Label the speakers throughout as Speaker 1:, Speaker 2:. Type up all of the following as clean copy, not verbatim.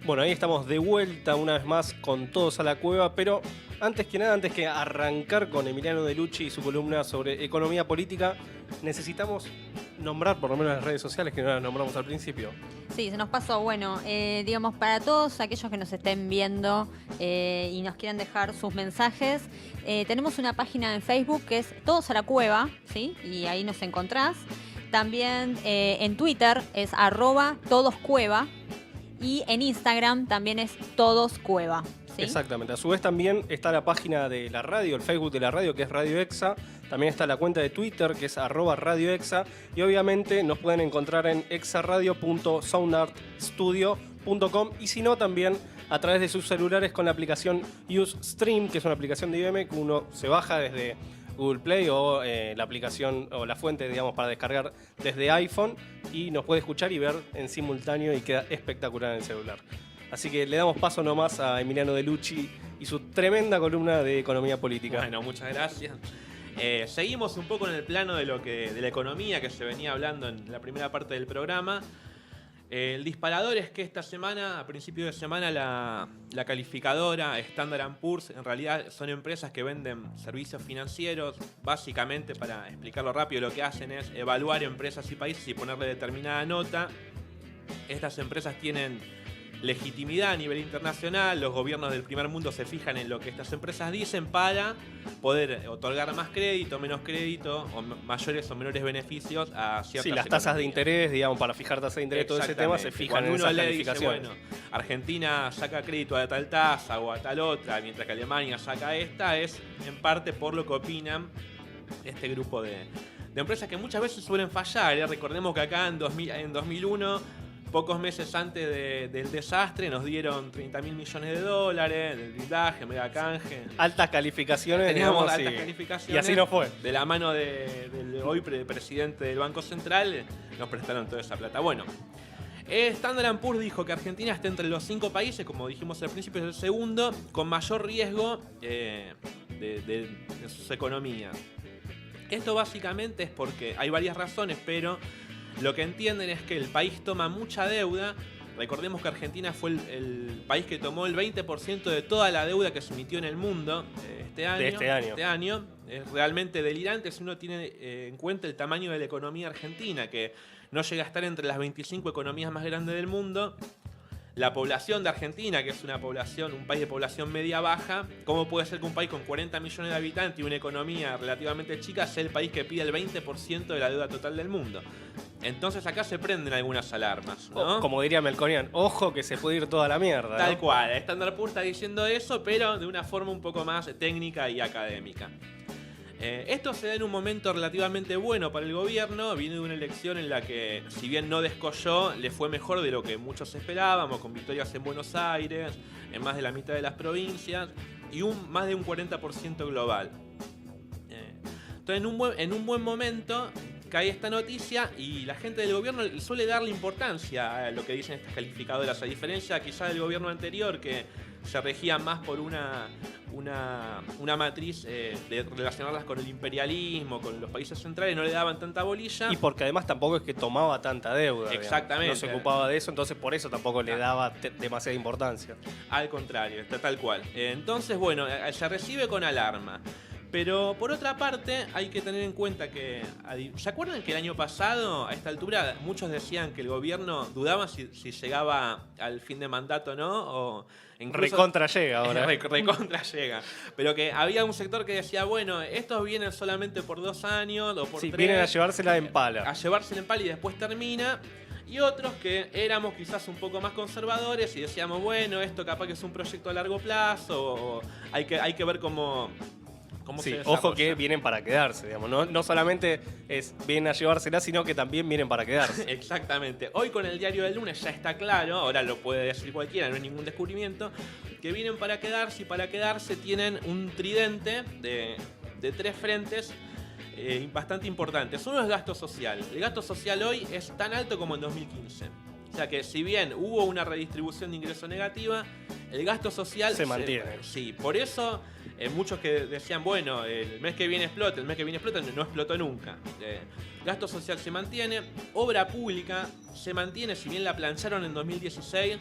Speaker 1: Bueno, ahí estamos de vuelta una vez más con Todos a la Cueva, pero antes que nada, antes que arrancar con Emiliano De Lucci y su columna sobre economía política, necesitamos nombrar por lo menos las redes sociales que no las nombramos al principio.
Speaker 2: Sí, se nos pasó. Bueno, digamos, para todos aquellos que nos estén viendo y nos quieran dejar sus mensajes, tenemos una página en Facebook que es Todos a la Cueva, ¿sí? Y ahí nos encontrás. También en Twitter es @todoscueva y en Instagram también es todoscueva. ¿Sí?
Speaker 1: Exactamente. A su vez también está la página de la radio, el Facebook de la radio, que es Radio Exa. También está la cuenta de Twitter, que es @radioexa. Y obviamente nos pueden encontrar en exaradio.soundartstudio.com. Y si no, también a través de sus celulares con la aplicación Ustream, que es una aplicación de IBM que uno se baja desde Google Play o la aplicación o la fuente, digamos, para descargar desde iPhone. Y nos puede escuchar y ver en simultáneo y queda espectacular en el celular. Así que le damos paso nomás a Emiliano De Lucci y su tremenda columna de economía política.
Speaker 3: Bueno, muchas gracias. Seguimos un poco en el plano de la economía que se venía hablando en la primera parte del programa. El disparador es que esta semana, a principio de semana, la calificadora Standard & Poor's, en realidad son empresas que venden servicios financieros. Básicamente, para explicarlo rápido, lo que hacen es evaluar empresas y países y ponerle determinada nota. Estas empresas tienen legitimidad a nivel internacional, los gobiernos del primer mundo se fijan en lo que estas empresas dicen para poder otorgar más crédito, menos crédito, o mayores o menores beneficios a ciertas
Speaker 1: Sí, las tasas de interés, digamos, para fijar tasas de interés, todo ese tema se fijan en esas calificaciones.
Speaker 3: Dice, bueno, Argentina saca crédito a tal tasa o a tal otra, mientras que Alemania saca esta, es en parte por lo que opinan este grupo de empresas que muchas veces suelen fallar. Recordemos que acá en 2001... pocos meses antes del desastre nos dieron $30.000 millones del blindaje, mega canje.
Speaker 1: Altas calificaciones,
Speaker 3: teníamos
Speaker 1: digamos,
Speaker 3: altas calificaciones.
Speaker 1: Y así no fue.
Speaker 3: De la mano del hoy presidente del Banco Central nos prestaron toda esa plata. Bueno, Standard & Poor's dijo que Argentina está entre los 5 países, como dijimos al principio, es el segundo, con mayor riesgo de sus economías. Esto básicamente es porque hay varias razones, pero lo que entienden es que el país toma mucha deuda. Recordemos que Argentina fue el país que tomó el 20% de toda la deuda que se emitió en el mundo este año. Es realmente delirante si uno tiene en cuenta el tamaño de la economía argentina, que no llega a estar entre las 25 economías más grandes del mundo. La población de Argentina, que es un país de población media-baja, ¿cómo puede ser que un país con 40 millones de habitantes y una economía relativamente chica sea el país que pide el 20% de la deuda total del mundo? Entonces acá se prenden algunas alarmas, ¿no?
Speaker 1: Como diría Melconian, ojo que se puede ir toda la mierda, ¿no?
Speaker 3: Tal cual, Standard & Poor's está diciendo eso, pero de una forma un poco más técnica y académica. Esto se da en un momento relativamente bueno para el gobierno. Viene de una elección en la que, si bien no descolló, le fue mejor de lo que muchos esperábamos, con victorias en Buenos Aires, en más de la mitad de las provincias y más de un 40% global. Entonces, en un buen momento cae esta noticia y la gente del gobierno suele darle importancia a lo que dicen estas calificadoras, a diferencia quizás del gobierno anterior, que se regía más por una matriz de relacionarlas con el imperialismo, con los países centrales, no le daban tanta bolilla.
Speaker 1: Y porque además tampoco es que tomaba tanta deuda.
Speaker 3: Exactamente.
Speaker 1: Digamos. No se ocupaba de eso, entonces por eso tampoco le daba demasiada importancia.
Speaker 3: Al contrario, está tal cual. Entonces, bueno, se recibe con alarma. Pero por otra parte hay que tener en cuenta que, ¿se acuerdan que el año pasado a esta altura muchos decían que el gobierno dudaba si llegaba al fin de mandato o no? O incluso,
Speaker 1: recontra llega ahora.
Speaker 3: Recontra llega. Pero que había un sector que decía, bueno, estos vienen solamente por 2 años o por 3.
Speaker 1: Vienen a llevársela en pala.
Speaker 3: A llevársela en pala y después termina. Y otros que éramos quizás un poco más conservadores y decíamos, bueno, esto capaz que es un proyecto a largo plazo, o hay que ver cómo
Speaker 1: sí, ojo que vienen para quedarse, digamos. No solamente vienen a llevársela, sino que también vienen para quedarse.
Speaker 3: Exactamente. Hoy con el diario del lunes ya está claro, ahora lo puede decir cualquiera, no es ningún descubrimiento, que vienen para quedarse y para quedarse tienen un tridente de 3 frentes bastante importantes. Uno es gasto social. El gasto social hoy es tan alto como en 2015. O sea que si bien hubo una redistribución de ingreso negativa, El gasto social
Speaker 1: se mantiene.
Speaker 3: Sí, por eso muchos que decían, bueno, el mes que viene explota, no explotó nunca. Gasto social se mantiene, obra pública se mantiene, si bien la plancharon en 2016,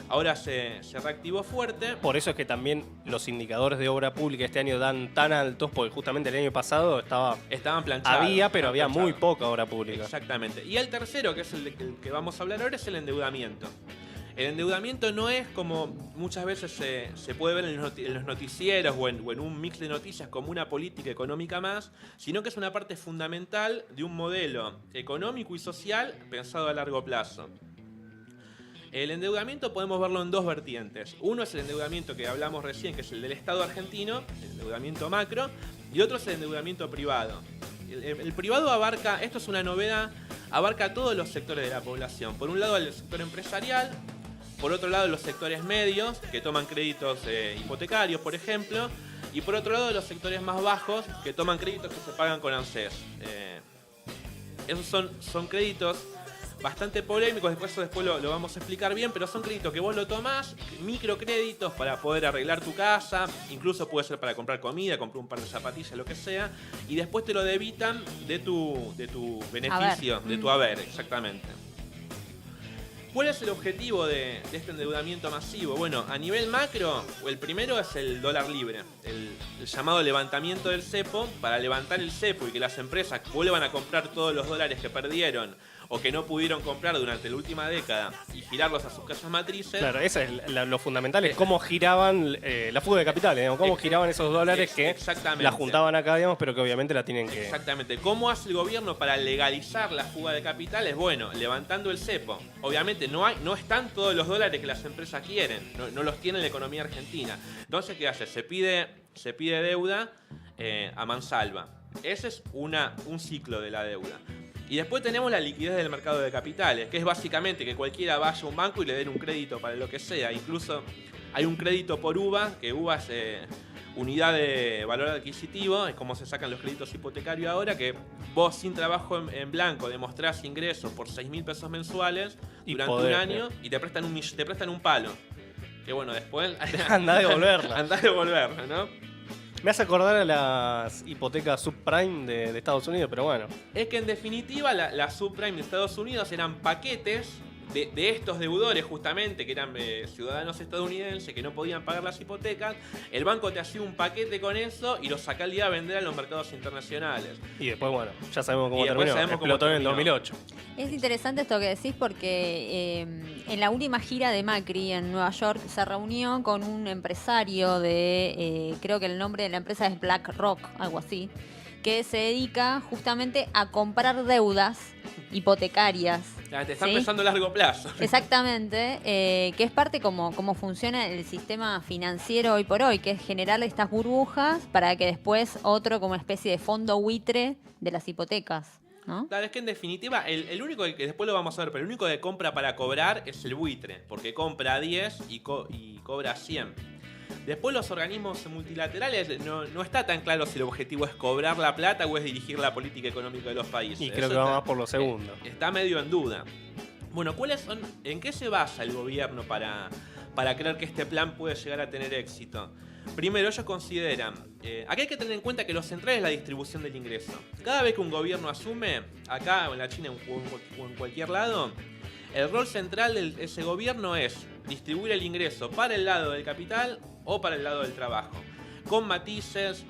Speaker 3: ahora se reactivó fuerte.
Speaker 1: Por eso es que también los indicadores de obra pública este año dan tan altos, porque justamente el año pasado
Speaker 3: estaban planchados.
Speaker 1: pero había muy poca obra pública.
Speaker 3: Exactamente. Y el tercero, que es el que vamos a hablar ahora, es el endeudamiento. El endeudamiento no es como muchas veces se puede ver en los noticieros o en un mix de noticias como una política económica más, sino que es una parte fundamental de un modelo económico y social pensado a largo plazo. El endeudamiento podemos verlo en dos vertientes. Uno es el endeudamiento que hablamos recién, que es el del Estado argentino, el endeudamiento macro, y otro es el endeudamiento privado. El privado abarca, esto es una novedad, abarca todos los sectores de la población. Por un lado el sector empresarial, por otro lado los sectores medios, que toman créditos hipotecarios, por ejemplo, y por otro lado los sectores más bajos, que toman créditos que se pagan con ANSES. Esos son créditos bastante polémicos, después lo vamos a explicar bien, pero son créditos que vos lo tomás, microcréditos para poder arreglar tu casa, incluso puede ser para comprar comida, comprar un par de zapatillas, lo que sea, y después te lo debitan de tu beneficio, de tu haber, exactamente. ¿Cuál es el objetivo de este endeudamiento masivo? Bueno, a nivel macro, el primero es el dólar libre, el llamado levantamiento del cepo, para levantar el cepo y que las empresas vuelvan a comprar todos los dólares que perdieron o que no pudieron comprar durante la última década y girarlos a sus casas matrices.
Speaker 1: Claro, eso es lo fundamental, es cómo giraban la fuga de capitales, digamos, cómo giraban esos dólares que la juntaban acá, digamos, pero que obviamente la tienen que...
Speaker 3: Exactamente. ¿Cómo hace el gobierno para legalizar la fuga de capitales? Bueno, levantando el cepo. Obviamente no están todos los dólares que las empresas quieren, no los tiene la economía argentina. Entonces, ¿qué hace? Se pide deuda a mansalva. Ese es un ciclo de la deuda. Y después tenemos la liquidez del mercado de capitales, que es básicamente que cualquiera vaya a un banco y le den un crédito para lo que sea. Incluso hay un crédito por UVA, que UVA es unidad de valor adquisitivo, es como se sacan los créditos hipotecarios ahora, que vos sin trabajo en blanco demostrás ingresos por 6.000 pesos mensuales durante un año y te prestan un palo. Que bueno, después...
Speaker 1: Andá a devolverla.
Speaker 3: Andá a devolverla, ¿no?
Speaker 1: Me hace acordar a las hipotecas subprime de Estados Unidos, pero bueno.
Speaker 3: Es que en definitiva la subprime de Estados Unidos eran paquetes de estos deudores justamente, que eran ciudadanos estadounidenses que no podían pagar las hipotecas. El banco te hacía un paquete con eso y lo sacaba al día a vender a los mercados internacionales.
Speaker 1: Y después, bueno, ya sabemos cómo terminó. Explotó en el 2008.
Speaker 2: Es interesante esto que decís porque en la última gira de Macri en Nueva York se reunió con un empresario creo que el nombre de la empresa es BlackRock, algo así, que se dedica justamente a comprar deudas hipotecarias.
Speaker 3: Te están pensando a largo plazo.
Speaker 2: Exactamente, que es parte como funciona el sistema financiero hoy por hoy, que es generar estas burbujas para que después otro como especie de fondo buitre de las hipotecas, ¿no?
Speaker 3: Claro, es que en definitiva, el único que después lo vamos a ver, pero el único que compra para cobrar es el buitre, porque compra 10 y cobra 100. Después los organismos multilaterales no está tan claro si el objetivo es cobrar la plata o es dirigir la política económica de los países.
Speaker 1: Y creo que va más por lo segundo.
Speaker 3: Está medio en duda. Bueno, ¿en qué se basa el gobierno para creer que este plan puede llegar a tener éxito? Primero, ellos consideran, acá hay que tener en cuenta que lo central es la distribución del ingreso. Cada vez que un gobierno asume, acá o en la China o en cualquier lado, el rol central de ese gobierno es distribuir el ingreso para el lado del capital o para el lado del trabajo, con matices,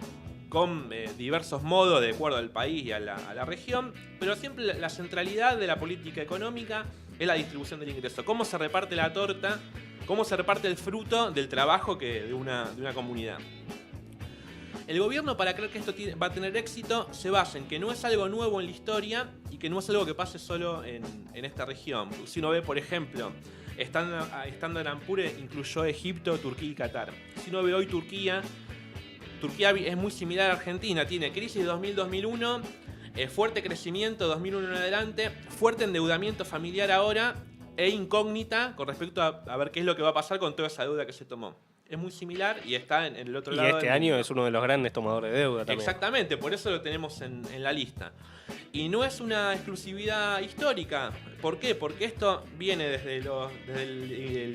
Speaker 3: con diversos modos de acuerdo al país y a la región, pero siempre la centralidad de la política económica es la distribución del ingreso. Cómo se reparte la torta, cómo se reparte el fruto del trabajo de una comunidad. El gobierno, para creer que esto va a tener éxito, se basa en que no es algo nuevo en la historia y que no es algo que pase solo en esta región. Si uno ve, por ejemplo, Standard & Poor's incluyó Egipto, Turquía y Qatar. Si uno ve hoy Turquía es muy similar a Argentina. Tiene crisis 2000-2001, fuerte crecimiento 2001 en adelante, fuerte endeudamiento familiar ahora e incógnita con respecto a ver qué es lo que va a pasar con toda esa deuda que se tomó. Es muy similar y está en el otro lado.
Speaker 1: Y este año es uno de los grandes tomadores de deuda también.
Speaker 3: Exactamente, por eso lo tenemos en la lista. Y no es una exclusividad histórica. ¿Por qué? Porque esto viene desde la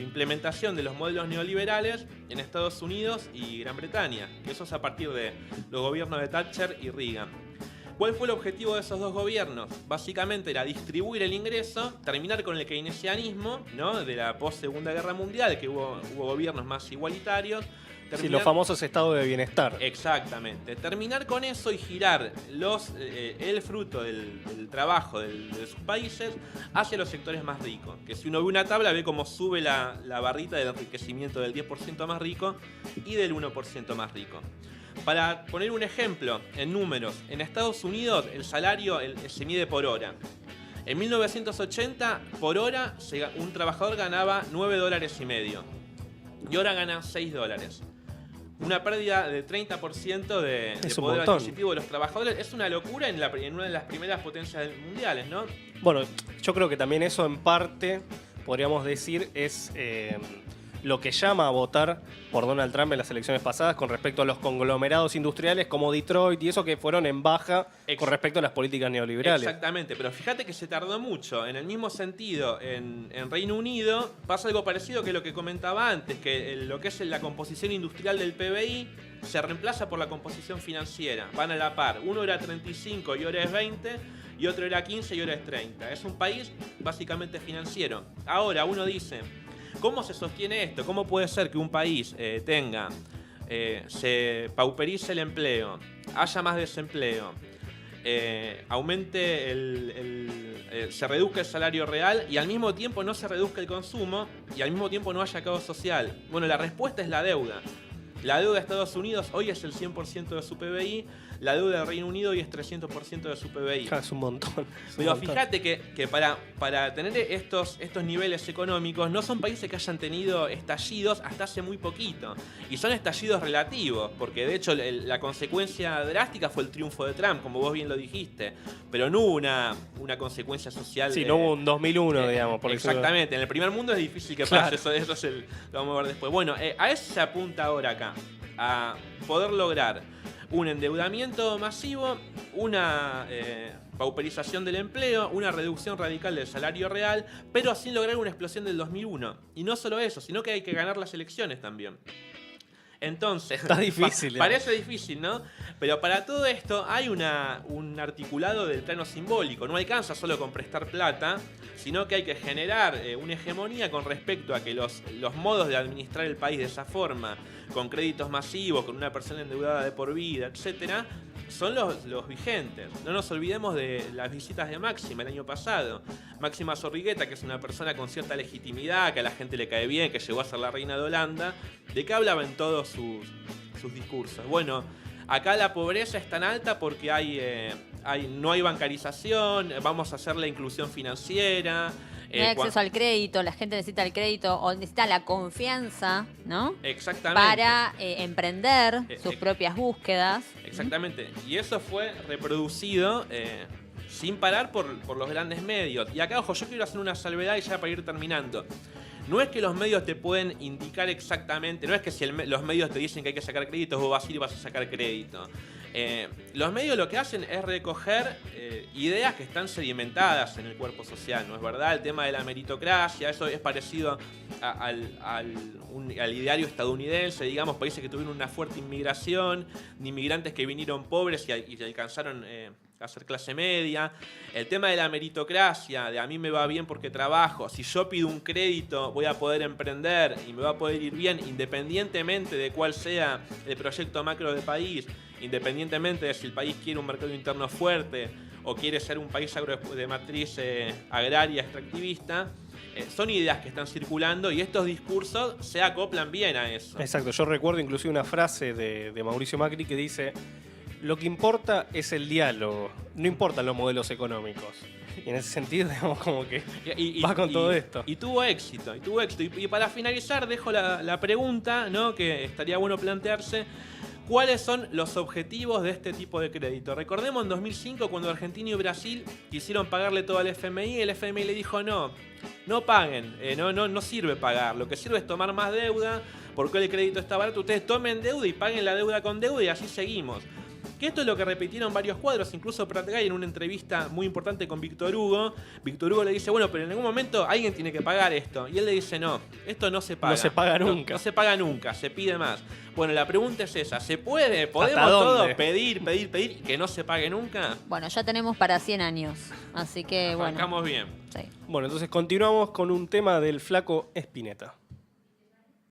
Speaker 3: implementación de los modelos neoliberales en Estados Unidos y Gran Bretaña, que eso es a partir de los gobiernos de Thatcher y Reagan. ¿Cuál fue el objetivo de esos dos gobiernos? Básicamente era distribuir el ingreso, terminar con el keynesianismo, ¿no?, de la post-Segunda Guerra Mundial, que hubo gobiernos más igualitarios.
Speaker 1: Sí, los famosos estados de bienestar.
Speaker 3: Exactamente. Terminar con eso y girar el fruto del trabajo de sus países hacia los sectores más ricos. Que si uno ve una tabla, ve cómo sube la barrita del enriquecimiento del 10% más rico y del 1% más rico. Para poner un ejemplo en números, en Estados Unidos el salario se mide por hora. En 1980, por hora, un trabajador ganaba $9.50. Y ahora gana $6. Una pérdida de 30% de poder adquisitivo de los trabajadores. Es una locura en una de las primeras potencias mundiales, ¿no?
Speaker 1: Bueno, yo creo que también eso en parte, podríamos decir, es lo que llama a votar por Donald Trump en las elecciones pasadas con respecto a los conglomerados industriales como Detroit y eso, que fueron en baja con respecto a las políticas neoliberales.
Speaker 3: Exactamente, pero fíjate que se tardó mucho. En el mismo sentido, en Reino Unido pasa algo parecido que lo que comentaba antes, que lo que es la composición industrial del PBI se reemplaza por la composición financiera. Van a la par. Uno era 35 y ahora es 20, y otro era 15 y ahora es 30. Es un país básicamente financiero. Ahora uno dice, ¿cómo se sostiene esto? ¿Cómo puede ser que un país se pauperice el empleo, haya más desempleo, aumente se reduzca el salario real y al mismo tiempo no se reduzca el consumo y al mismo tiempo no haya caos social? Bueno, la respuesta es la deuda. La deuda de Estados Unidos hoy es el 100% de su PBI, la deuda del Reino Unido hoy es 300% de su PBI.
Speaker 1: Es un montón.
Speaker 3: Pero fíjate que para tener estos niveles económicos no son países que hayan tenido estallidos hasta hace muy poquito. Y son estallidos relativos, porque de hecho la consecuencia drástica fue el triunfo de Trump, como vos bien lo dijiste. Pero no hubo una consecuencia social.
Speaker 1: Sí, no hubo un 2001, digamos. Por
Speaker 3: exactamente, en el primer mundo es difícil que pase, eso es lo vamos a ver después. Bueno, a eso se apunta ahora acá, a poder lograr un endeudamiento masivo, una pauperización del empleo, una reducción radical del salario real, pero sin lograr una explosión del 2001. Y no solo eso, sino que hay que ganar las elecciones también. Entonces,
Speaker 1: está difícil.
Speaker 3: Parece difícil, ¿no? Pero para todo esto hay un articulado del plano simbólico. No alcanza solo con prestar plata, sino que hay que generar una hegemonía con respecto a que los modos de administrar el país de esa forma, con créditos masivos, con una persona endeudada de por vida, etcétera, son los vigentes. No nos olvidemos de las visitas de Máxima el año pasado. Máxima Zorrigueta, que es una persona con cierta legitimidad, que a la gente le cae bien, que llegó a ser la reina de Holanda, ¿de qué hablaba en todos sus discursos? Bueno, acá la pobreza es tan alta porque no hay bancarización, vamos a hacer la inclusión financiera.
Speaker 2: No hay acceso al crédito, la gente necesita el crédito o necesita la confianza, ¿no?
Speaker 3: Exactamente.
Speaker 2: Para emprender sus propias búsquedas.
Speaker 3: Exactamente. Y eso fue reproducido sin parar por los grandes medios. Y acá, ojo, yo quiero hacer una salvedad y ya para ir terminando. No es que los medios te pueden indicar exactamente, no es que si los medios te dicen que hay que sacar créditos, vos vas a ir y vas a sacar crédito. Los medios lo que hacen es recoger ideas que están sedimentadas en el cuerpo social, ¿no es verdad? El tema de la meritocracia, eso es parecido al ideario estadounidense, digamos, países que tuvieron una fuerte inmigración, de inmigrantes que vinieron pobres y alcanzaron a ser clase media. El tema de la meritocracia, de a mí me va bien porque trabajo, si yo pido un crédito voy a poder emprender y me va a poder ir bien independientemente de cuál sea el proyecto macro del país, independientemente de si el país quiere un mercado interno fuerte o quiere ser un país de matriz agraria extractivista. Son ideas que están circulando y estos discursos se acoplan bien a eso.
Speaker 1: Exacto, yo recuerdo inclusive una frase de Mauricio Macri que dice: lo que importa es el diálogo, no importan los modelos económicos. Y en ese sentido, digamos, como que va con todo esto.
Speaker 3: Y tuvo éxito. Y para finalizar, dejo la pregunta, ¿no?, que estaría bueno plantearse. ¿Cuáles son los objetivos de este tipo de crédito? Recordemos en 2005 cuando Argentina y Brasil quisieron pagarle todo al FMI, el FMI le dijo no paguen, no sirve pagar, lo que sirve es tomar más deuda, porque el crédito está barato, ustedes tomen deuda y paguen la deuda con deuda y así seguimos. Que esto es lo que repitieron varios cuadros, incluso Prat Guy en una entrevista muy importante con Víctor Hugo. Víctor Hugo le dice, bueno, pero en algún momento alguien tiene que pagar esto. Y él le dice, no, esto no se paga.
Speaker 1: No se paga nunca.
Speaker 3: No se paga nunca, se pide más. Bueno, la pregunta es esa, ¿se puede? ¿Podemos
Speaker 1: ¿Hasta dónde?
Speaker 3: todo pedir y que no se pague nunca?
Speaker 2: Bueno, ya tenemos para 100 años. Así que bueno.
Speaker 3: Arrancamos bien.
Speaker 2: Sí.
Speaker 1: Bueno, entonces continuamos con un tema del flaco Spinetta.